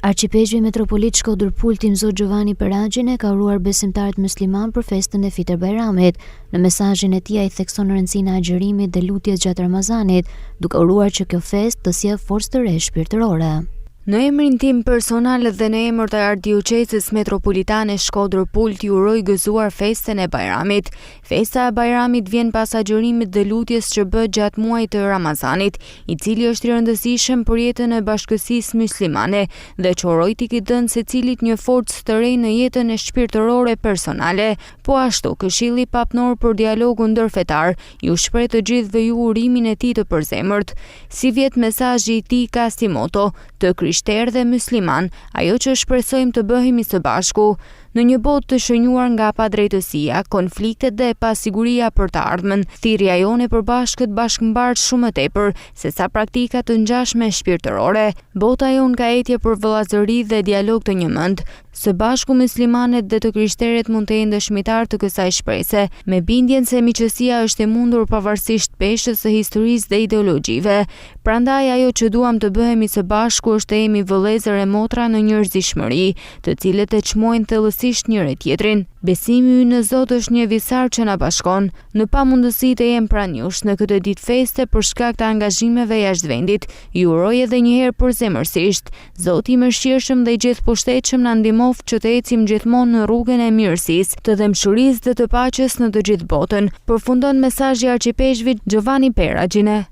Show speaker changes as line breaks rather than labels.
Arqipezhvi metropolit Shkodër Pultim Zot Giovanni Peragjine ka uruar besimtarët musliman për festën e Fitër Bajramit. Në mesazhin e tij ai thekson rëndësinë e agjerimit dhe lutjes gjatë Ramazanit, duke uruar që kjo festë të sjellë forcë të re shpirtërore.
Në emrin tim personal dhe në emër të Ardioqeses Metropolitane Shkodër Pult ju uroj gëzuar festën e Bajramit. Festa e Bajramit vjen pas agjerimit dhe lutjes që bëhet gjatë muajit të Ramazanit, i cili është i rëndësishëm për jetën e bashkësisë muslimane dhe që uroj t'i dhënë secilit një forcë të re në jetën e shpirtërore personale. Po ashtu, Këshilli Papnor për dialogun ndërfetar ju shpreh të gjithëve ju urimin e tij të përzemërt. Si vjet mesazhi i tij ka si moto të krishterë dhe musliman, ajo që shpresojmë të bëhemi së bashku. Në një botë të shënjuar nga padrejtësia, konfliktet dhe pasiguria për të ardhmen, thirrja jone përbashkët bashkëmbart shumë më tepër se sa praktika të ngjashme shpirtërore. Bota jon ka etje për vëllazëri dhe dialog të njëmend. Së bashku muslimanet dhe të krishterët mund të jenë dëshmitar të kësaj shprese, me bindjen se miqësia është e mundur pavarësisht peshës së historisë dhe ideologjive. Prandaj ajo që duam të bëhemi së bashku është të jemi vëllezër e motra në njerëzishmëri, të cilët e çmojnë thellësisht njëri tjetrin. Besimi ynë në Zot është një visar që na bashkon, në pamundësi të jem pranë jush në këtë ditë feste për shkak të angazhimeve jashtë vendit. Ju uroj edhe një herë përzemërsisht. Zoti i mëshirshëm dhe i gjithëposhtetshëm na ndihmoft që të ecim gjithmonë në rrugën e mirësisë, të dëmshurisë dhe të paqes në të gjithë botën. Përfundon mesazhi i arqipezhvit Giovanni Peragjine.